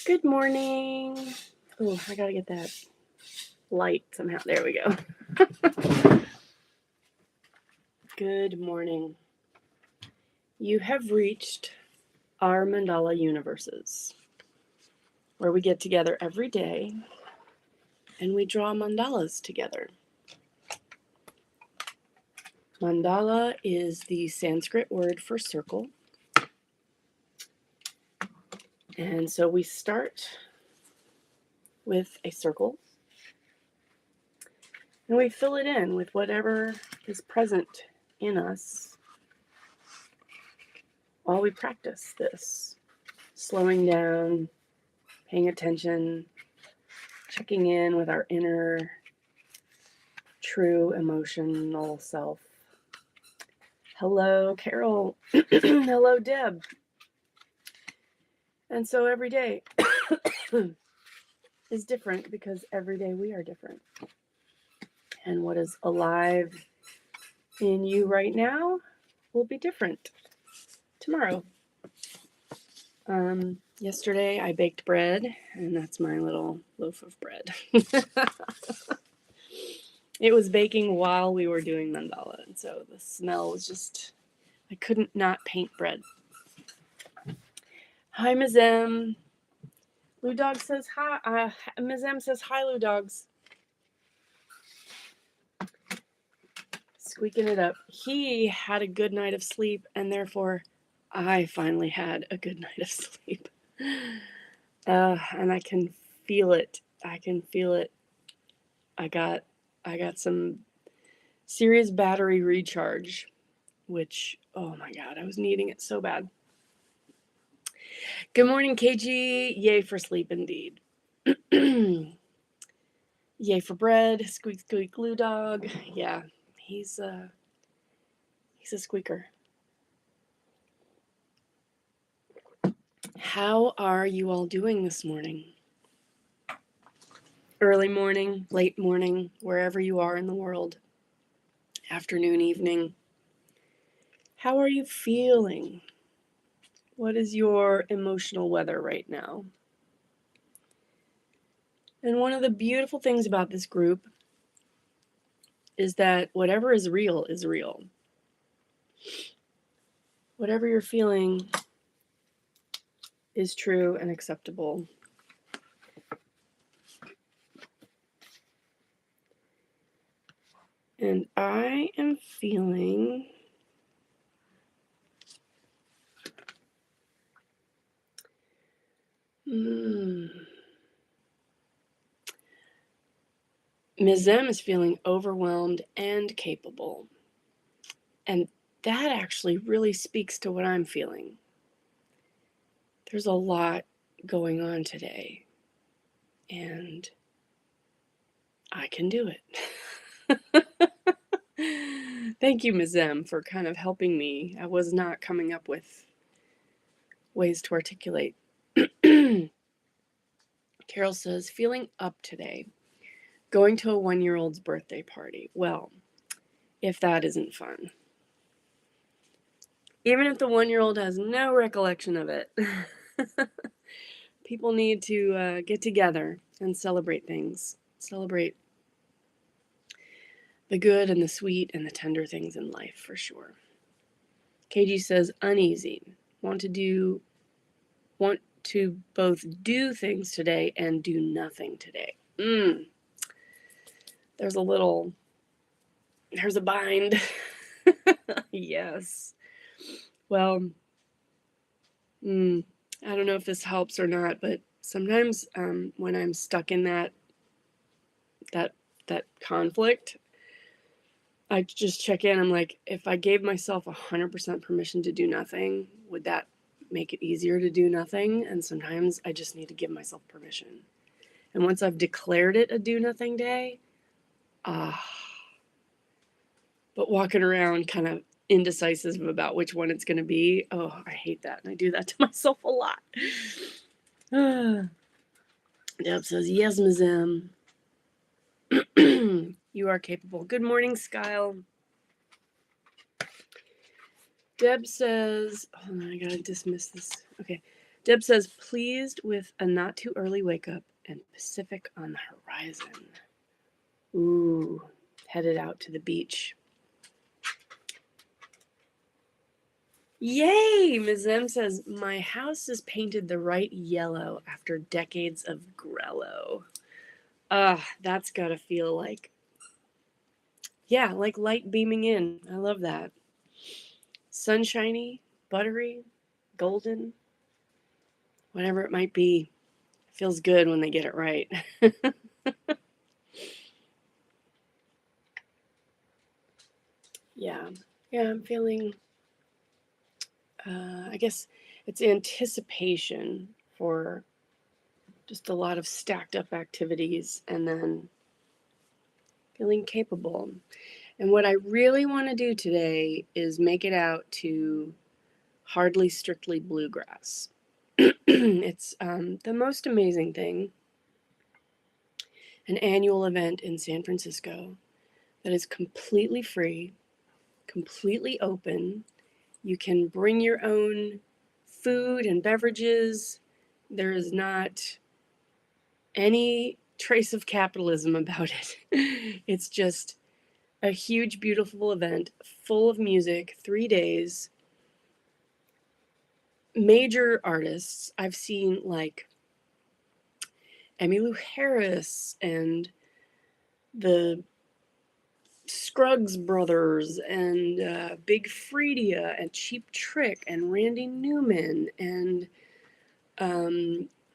Good morning. Oh, I gotta get that light somehow. There we go. Good morning. You have reached our Mandala universes, where we get together every day and we draw mandalas together. Mandala is the Sanskrit word for circle. And so we start with a circle and we fill it in with whatever is present in us while we practice this. Slowing down, paying attention, checking in with our inner true emotional self. Hello, Carol. Hello, Deb. And so every day is different because every day we are different. And what is alive in you right now will be different tomorrow. Yesterday I baked bread, and that's my little loaf of bread. It was baking while we were doing mandala, and so the smell was just, I couldn't not paint bread. Hi, Ms. M. Lou Dog says hi. Ms. M says hi, Lou Dogs. Squeaking it up. He had a good night of sleep, and therefore I finally had a good night of sleep. And I can feel it. I can feel it. I got some serious battery recharge, which, oh my God, I was needing it so bad. Good morning, KG. Yay for sleep, indeed. Yay for bread. Squeak, squeak, Lou Dog. Yeah, he's a squeaker. How are you all doing this morning? Early morning, late morning, wherever you are in the world. Afternoon, evening. How are you feeling? What is your emotional weather right now? And one of the beautiful things about this group is that whatever is real is real. Whatever you're feeling is true and acceptable. And I am feeling Ms. M is feeling overwhelmed and capable. And that actually really speaks to what I'm feeling. There's a lot going on today, and I can do it. Thank you, Ms. M, for kind of helping me. I was not coming up with ways to articulate. Carol says, feeling up today. Going to a 1-year-old's birthday party. Well, if that isn't fun. Even if the 1-year-old has no recollection of it. People need to get together and celebrate things. Celebrate the good and the sweet and the tender things in life, for sure. KG says, uneasy. Want to both do things today and do nothing today. There's a bind. Yes. Well, I don't know if this helps or not, but sometimes when I'm stuck in that conflict, I just check in. I'm like, if I gave myself 100% permission to do nothing, would that make it easier to do nothing? And sometimes I just need to give myself permission. And once I've declared it a do nothing day, but walking around kind of indecisive about which one it's going to be, I hate that. And I do that to myself a lot. Deb says, yes, Ms. M. You are capable. Good morning, Skyle. Deb says, hold on, I gotta dismiss this. Okay. Deb says, pleased with a not too early wake up and Pacific on the horizon. Ooh, headed out to the beach. Yay! Ms. M says, my house is painted the right yellow after decades of grello. That's gotta feel like, yeah, like light beaming in. I love that. Sunshiny, buttery, golden, whatever it might be. Feels good when they get it right. Yeah. Yeah, I'm feeling, I guess it's anticipation for just a lot of stacked up activities and then feeling capable. And what I really want to do today is make it out to Hardly Strictly Bluegrass. It's the most amazing thing, an annual event in San Francisco that is completely free, completely open. You can bring your own food and beverages. There is not any trace of capitalism about it. It's just a huge, beautiful event full of music, 3 days, major artists. I've seen like Emmylou Harris and the Scruggs brothers and Big Freedia and Cheap Trick and Randy Newman and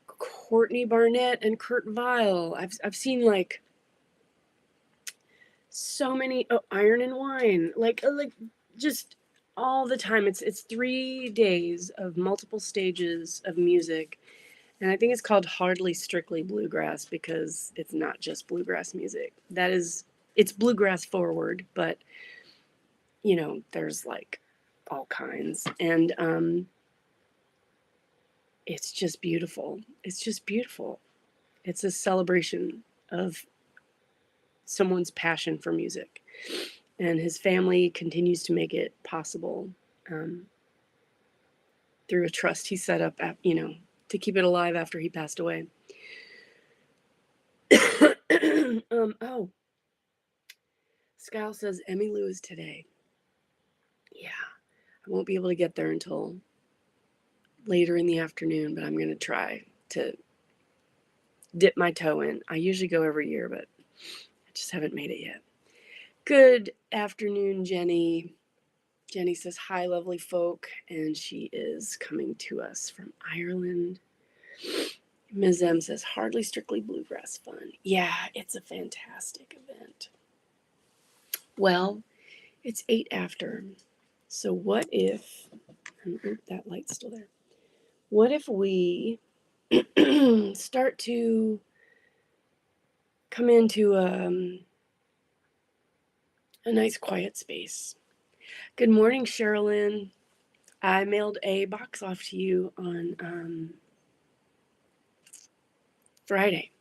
Courtney Barnett and Kurt Vile. I've seen like so many Iron and Wine like just all the time. It's 3 days of multiple stages of music, and I think it's called Hardly Strictly Bluegrass because it's not just bluegrass music. It's bluegrass forward, but there's like all kinds, and it's just beautiful. It's just beautiful. It's a celebration of someone's passion for music, and his family continues to make it possible through a trust he set up, to keep it alive after he passed away. Oh, Skyle says Emmylou is today. Yeah, I won't be able to get there until later in the afternoon, but I'm going to try to dip my toe in. I usually go every year, but I just haven't made it yet. Good afternoon, Jenny. Jenny says, hi, lovely folk, and she is coming to us from Ireland. Ms. M says, hardly strictly bluegrass fun. Yeah, it's a fantastic event. Well, it's 8 after. So what if, that light's still there. What if we start to come into a nice quiet space? Good morning, Sherilyn. I mailed a box off to you on Friday.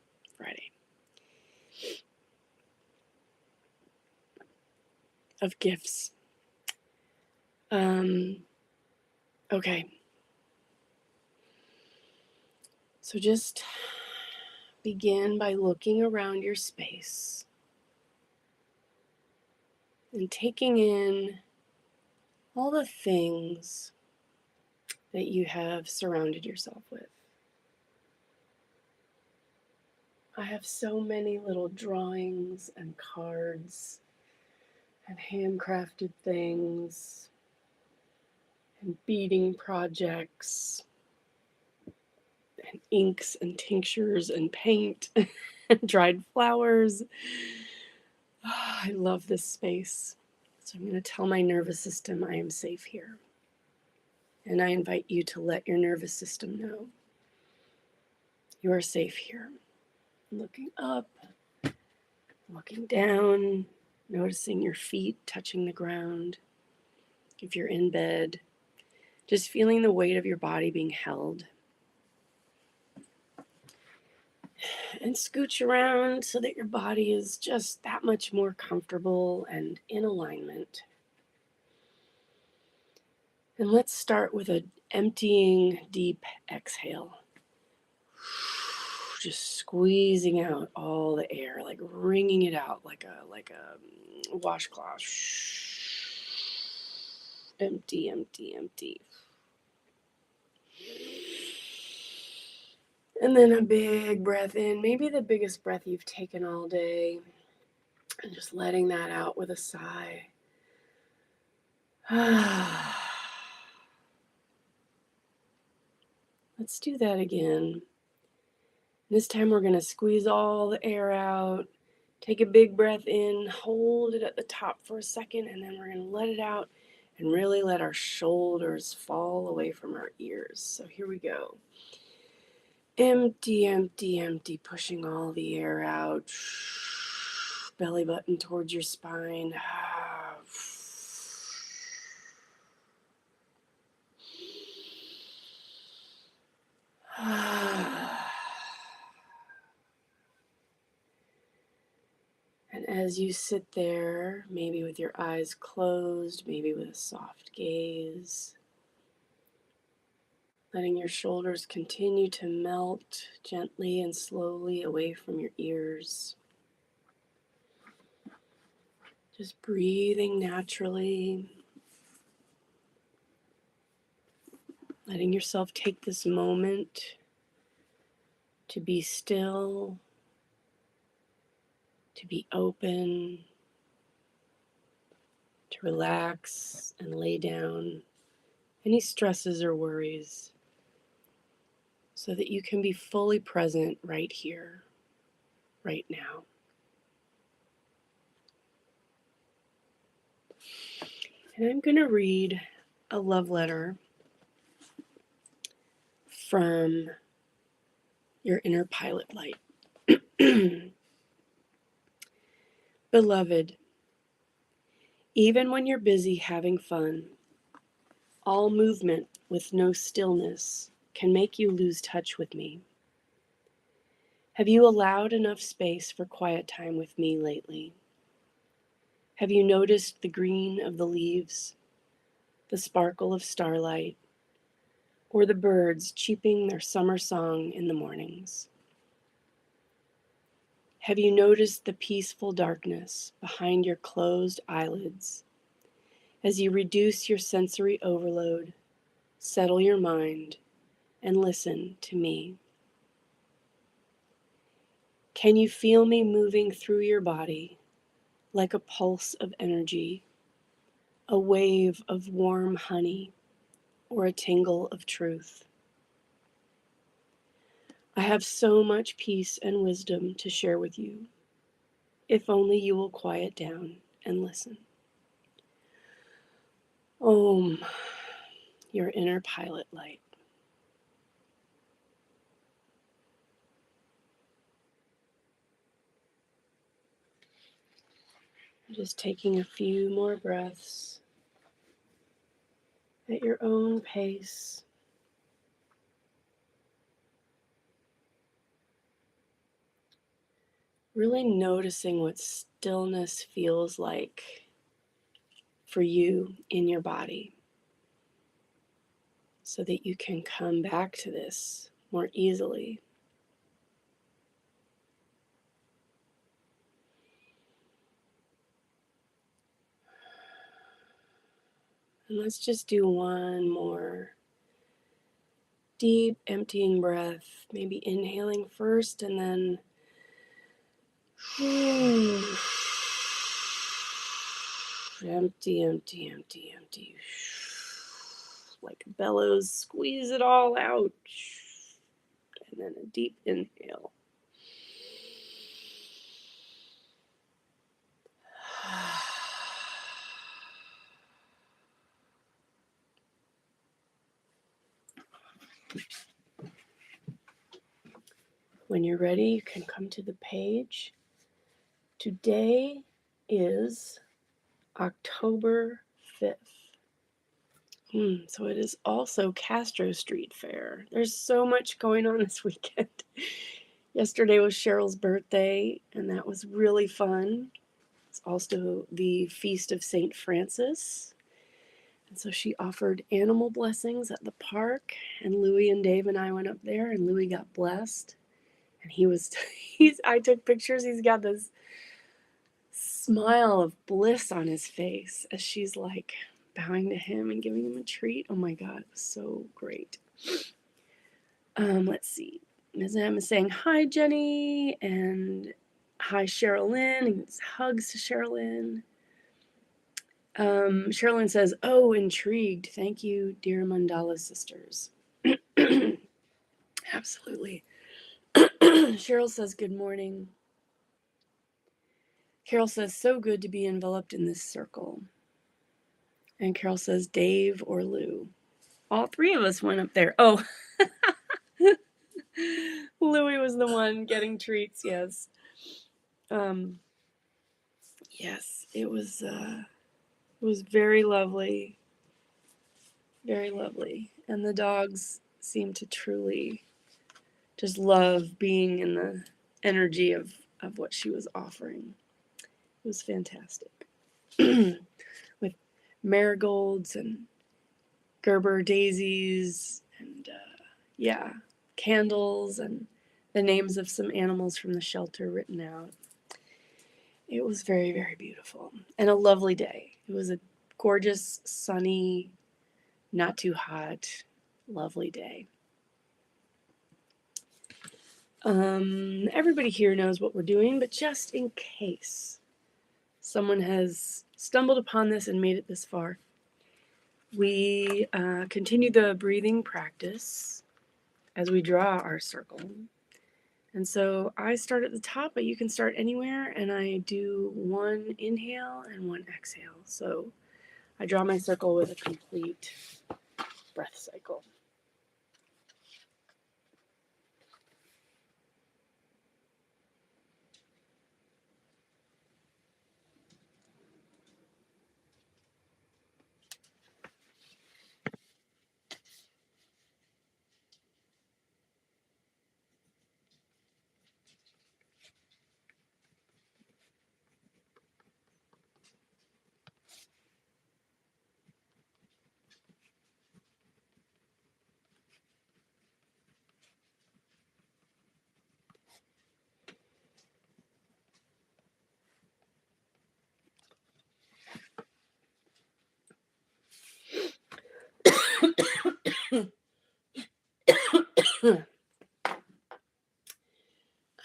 Of gifts. Okay. So just begin by looking around your space and taking in all the things that you have surrounded yourself with. I have so many little drawings and cards and handcrafted things and beading projects and inks and tinctures and paint and dried flowers. Oh, I love this space. So I'm going to tell my nervous system I am safe here. And I invite you to let your nervous system know you are safe here. Looking up, looking down, noticing your feet touching the ground. If you're in bed, just feeling the weight of your body being held. And scooch around so that your body is just that much more comfortable and in alignment. And let's start with an emptying deep exhale. Just squeezing out all the air, like wringing it out like a washcloth. Empty, empty, empty. And then a big breath in, maybe the biggest breath you've taken all day, and just letting that out with a sigh. Let's do that again. This time we're going to squeeze all the air out. Take a big breath in, hold it at the top for a second, and then we're going to let it out and really let our shoulders fall away from our ears. So here we go. Empty, empty, empty, pushing all the air out. Belly button towards your spine. And as you sit there, maybe with your eyes closed, maybe with a soft gaze, letting your shoulders continue to melt gently and slowly away from your ears. Just breathing naturally, letting yourself take this moment to be still, to be open, to relax and lay down any stresses or worries so that you can be fully present right here, right now. And I'm going to read a love letter from your inner pilot light. Beloved, even when you're busy having fun, all movement with no stillness can make you lose touch with me. Have you allowed enough space for quiet time with me lately? Have you noticed the green of the leaves, the sparkle of starlight, or the birds cheeping their summer song in the mornings? Have you noticed the peaceful darkness behind your closed eyelids as you reduce your sensory overload, settle your mind, and listen to me? Can you feel me moving through your body like a pulse of energy, a wave of warm honey, or a tingle of truth? I have so much peace and wisdom to share with you, if only you will quiet down and listen. Om, your inner pilot light. Just taking a few more breaths at your own pace. Really noticing what stillness feels like for you in your body so that you can come back to this more easily. And let's just do one more deep emptying breath, maybe inhaling first and then empty, empty, empty, empty. Like bellows, squeeze it all out. And then a deep inhale. When you're ready, you can come to the page. Today is October 5th. So it is also Castro Street Fair. There's so much going on this weekend. Yesterday was Cheryl's birthday, and that was really fun. It's also the Feast of St. Francis. So she offered animal blessings at the park, and Louie and Dave and I went up there, and Louie got blessed. And I took pictures. He's got this smile of bliss on his face as she's like bowing to him and giving him a treat. Oh my God, it was so great. Let's see. Ms. M is saying hi, Jenny, and hi, Sherilyn, and hugs to Sherilyn. Sherilyn says, oh, intrigued. Thank you, dear Mandala sisters. Absolutely. Cheryl says, good morning. Carol says, so good to be enveloped in this circle. And Carol says, Dave or Lou. All three of us went up there. Oh, Louie was the one getting treats, yes. Yes, it was very lovely. Very lovely. And the dogs seemed to truly just love being in the energy of what she was offering. It was fantastic. With marigolds and Gerber daisies and, candles and the names of some animals from the shelter written out. It was very, very beautiful and a lovely day. It was a gorgeous, sunny, not too hot, lovely day. Everybody here knows what we're doing, but just in case someone has stumbled upon this and made it this far, we continue the breathing practice as we draw our circle. And so I start at the top, but you can start anywhere, and I do one inhale and one exhale. So I draw my circle with a complete breath cycle.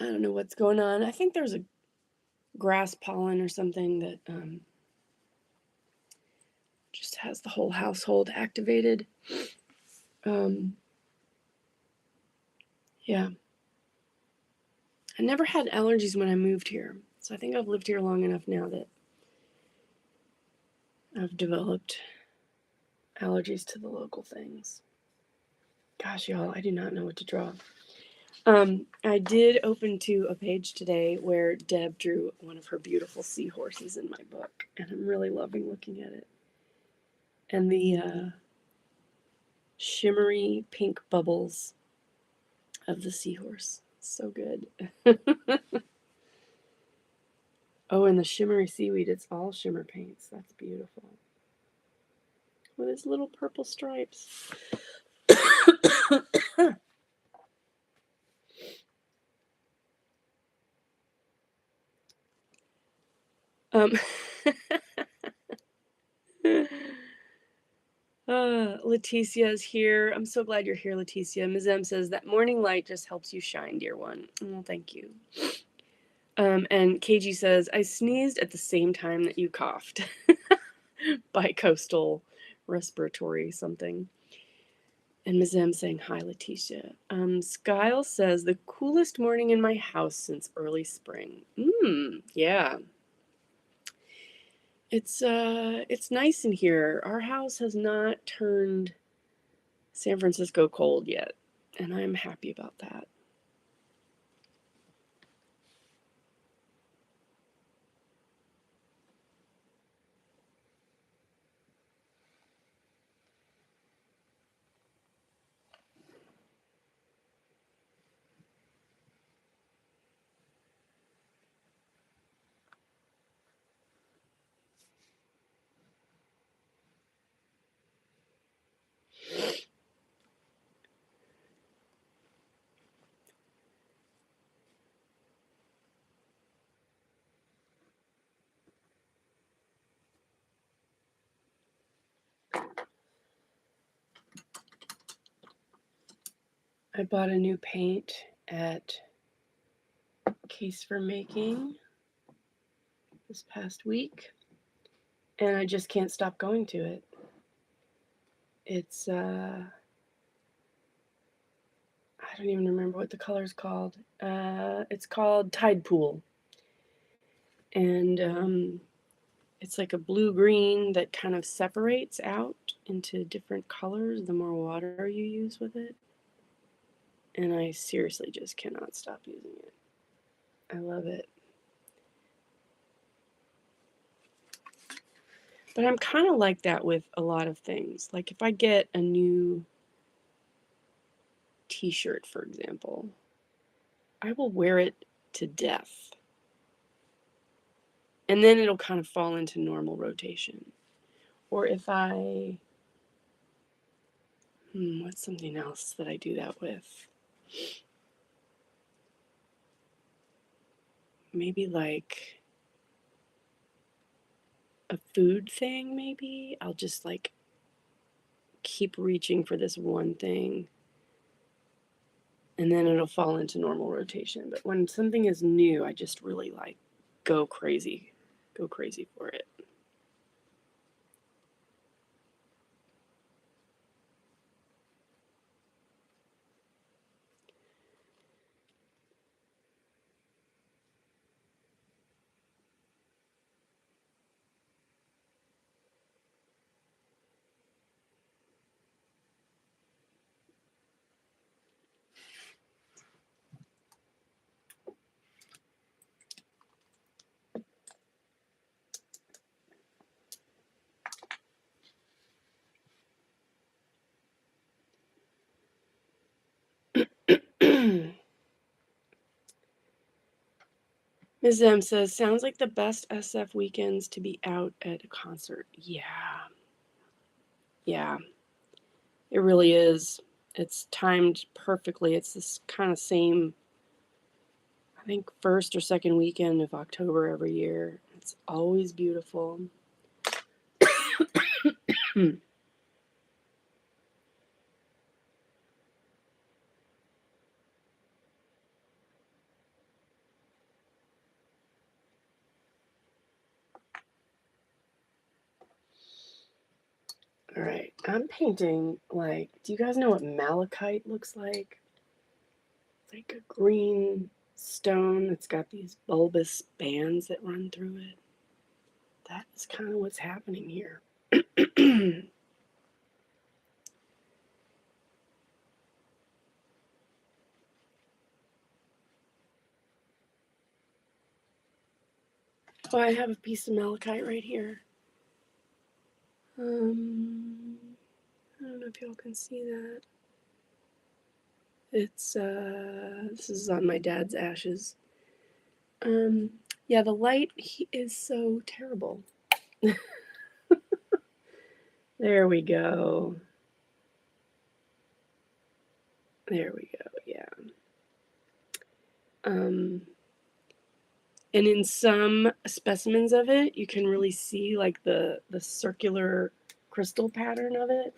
I don't know what's going on. I think there's a grass pollen or something that just has the whole household activated. Yeah. I never had allergies when I moved here, so I think I've lived here long enough now that I've developed allergies to the local things. Gosh, y'all, I do not know what to draw. I did open to a page today where Deb drew one of her beautiful seahorses in my book, and I'm really loving looking at it. And the shimmery pink bubbles of the seahorse. So good. Oh, and the shimmery seaweed, it's all shimmer paints. That's beautiful. With its little purple stripes. Leticia is here. I'm so glad you're here, Leticia. Ms. M says that morning light just helps you shine, dear one. Well, thank you. And KG says, I sneezed at the same time that you coughed. Bicoastal respiratory something. And Ms. M saying, hi, Leticia. Skyle says, the coolest morning in my house since early spring. Yeah. It's nice in here. Our house has not turned San Francisco cold yet, and I'm happy about that. I bought a new paint at Case for Making this past week, and I just can't stop going to it. It's I don't even remember what the color's called. It's called Tide Pool, and it's like a blue-green that kind of separates out into different colors the more water you use with it. And I seriously just cannot stop using it. I love it. But I'm kind of like that with a lot of things. Like if I get a new t-shirt, for example, I will wear it to death. And then it'll kind of fall into normal rotation. Or if what's something else that I do that with? Maybe like a food thing, maybe. I'll just like keep reaching for this one thing and then it'll fall into normal rotation. But when something is new, I just really like go crazy for it. Ms. M says, sounds like the best SF weekends to be out at a concert. Yeah, it really is. It's timed perfectly. It's this kind of same, I think, first or second weekend of October every year. It's always beautiful. All right, I'm painting like, do you guys know what malachite looks like? It's like a green stone that's got these bulbous bands that run through it. That is kind of what's happening here. Oh, I have a piece of malachite right here. I don't know if y'all can see that. It's this is on my dad's ashes. Yeah, the light is so terrible. There we go. There we go. Yeah. And in some specimens of it, you can really see like the circular crystal pattern of it.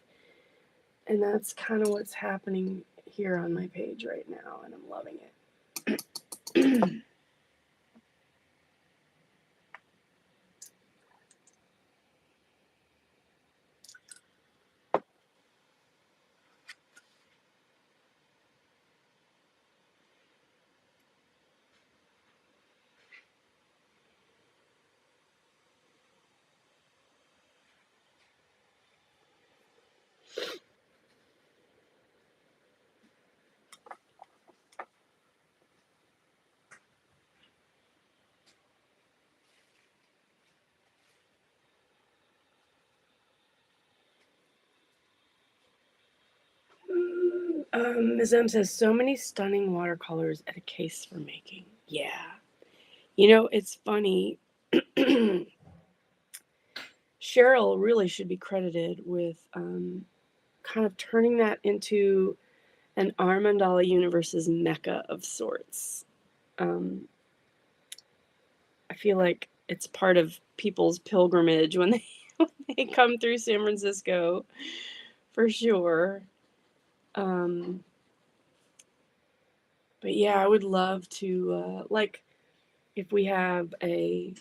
And that's kind of what's happening here on my page right now, and I'm loving it. Ms. M says, so many stunning watercolors at a Case for Making. Yeah. You know, it's funny. Cheryl really should be credited with kind of turning that into an our Mandala universe's mecca of sorts. I feel like it's part of people's pilgrimage when they come through San Francisco, for sure. But yeah, I would love to like if we have a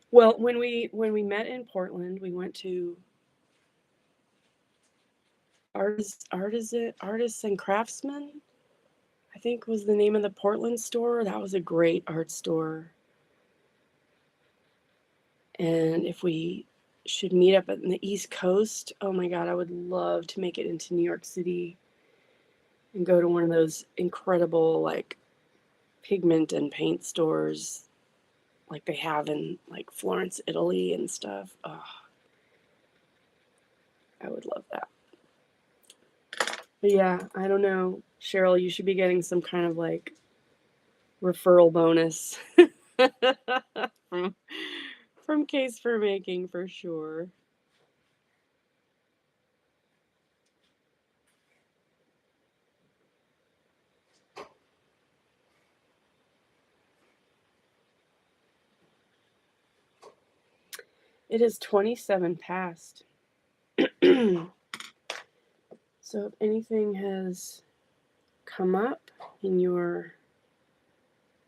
well when we met in Portland, we went to Artists and Craftsmen, I think was the name of the Portland store. That was a great art store. And if we should meet up in the East Coast, oh my God, I would love to make it into New York City and go to one of those incredible like pigment and paint stores like they have in like Florence, Italy and stuff. Oh, I would love that. But yeah, I don't know. Cheryl, you should be getting some kind of like referral bonus from Case for Making for sure. It is 27 past. So if anything has come up in your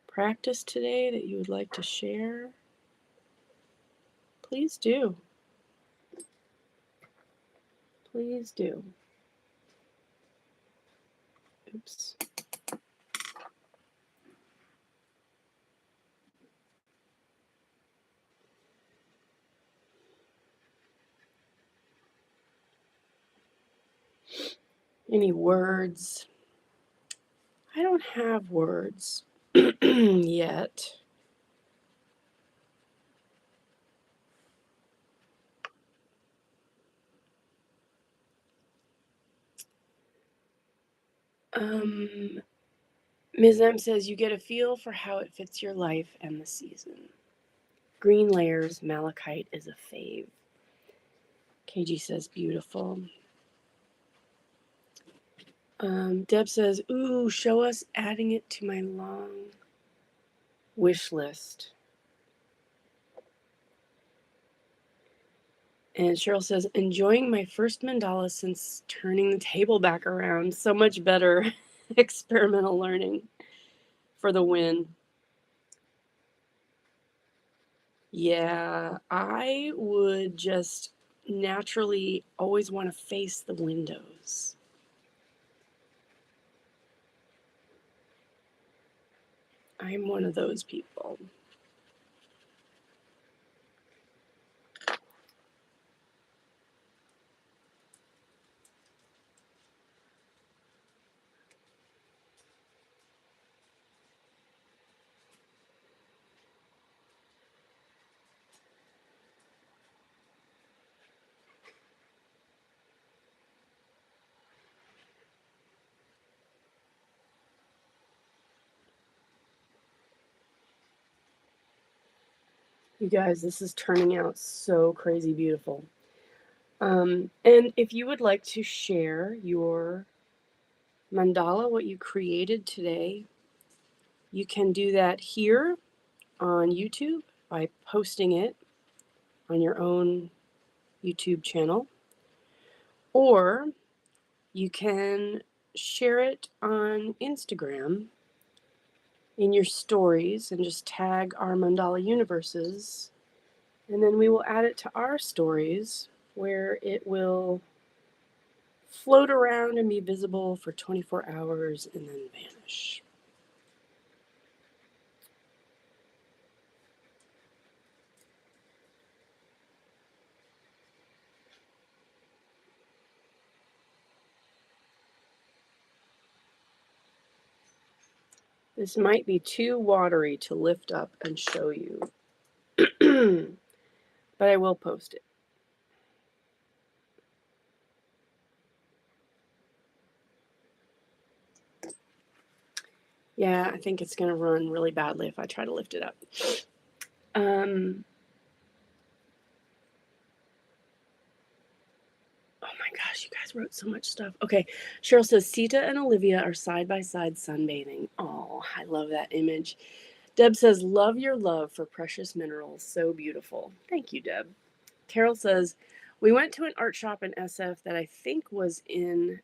practice today that you would like to share, please do. Please do. Oops. Any words? I don't have words yet. Ms. M says you get a feel for how it fits your life and the season. Green layers, malachite is a fave. KG says beautiful. Deb says, ooh, show us adding it to my long wish list. And Cheryl says, enjoying my first mandala since turning the table back around. So much better. Experimental learning for the win. Yeah, I would just naturally always want to face the windows. I'm one of those people. You guys, this is turning out so crazy beautiful. And if you would like to share your mandala, what you created today, you can do that here on YouTube by posting it on your own YouTube channel, or you can share it on Instagram in your stories and just tag our mandala universes, and then we will add it to our stories where it will float around and be visible for 24 hours and then vanish. This might be too watery to lift up and show you, but I will post it. Yeah, I think it's going to run really badly if I try to lift it up. Oh my gosh, you guys wrote so much stuff. Okay, Cheryl says Sita and Olivia are side by side sunbathing. Oh, I love that image. Deb says, love your love for precious minerals. So beautiful. Thank you, Deb. Carol says, we went to an art shop in SF that I think was in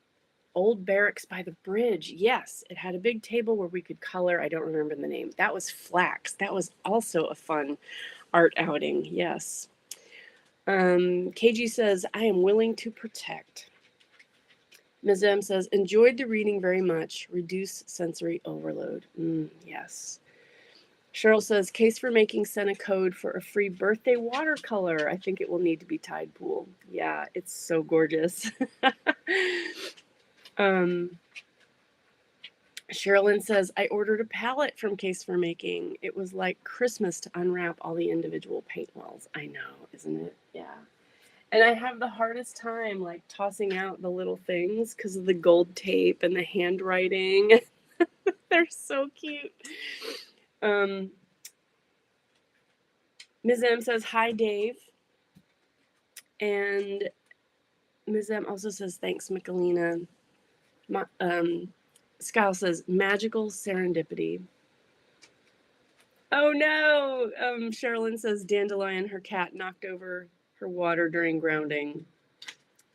Old Barracks by the Bridge. Yes, it had a big table where we could color. I don't remember the name. That was Flax. That was also a fun art outing. Yes. KG says, I am willing to protect. Ms. M says, enjoyed the reading very much. Reduce sensory overload. Yes. Cheryl says, case for making sent a code for a free birthday watercolor. I think it will need to be Tide Pool. Yeah, it's so gorgeous. Sherilyn says, I ordered a palette from Case for Making. It was like Christmas to unwrap all the individual paint wells. I know, isn't it? Yeah. And I have the hardest time like tossing out the little things because of the gold tape and the handwriting. They're so cute. Ms. M says, hi, Dave. And Ms. M also says, thanks, Michelina. Skyle says, magical serendipity. Oh no! Sherilyn says, Dandelion, her cat, knocked over her water during grounding.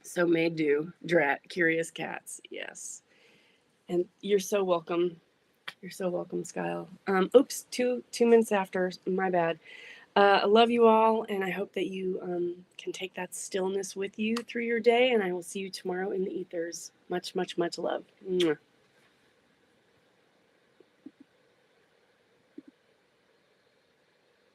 So may do. Drat, curious cats. Yes. And you're so welcome. You're so welcome, Skyle. Oops, 2 minutes after. My bad. I love you all, and I hope that you can take that stillness with you through your day, and I will see you tomorrow in the ethers. Much, much, much love. Mwah.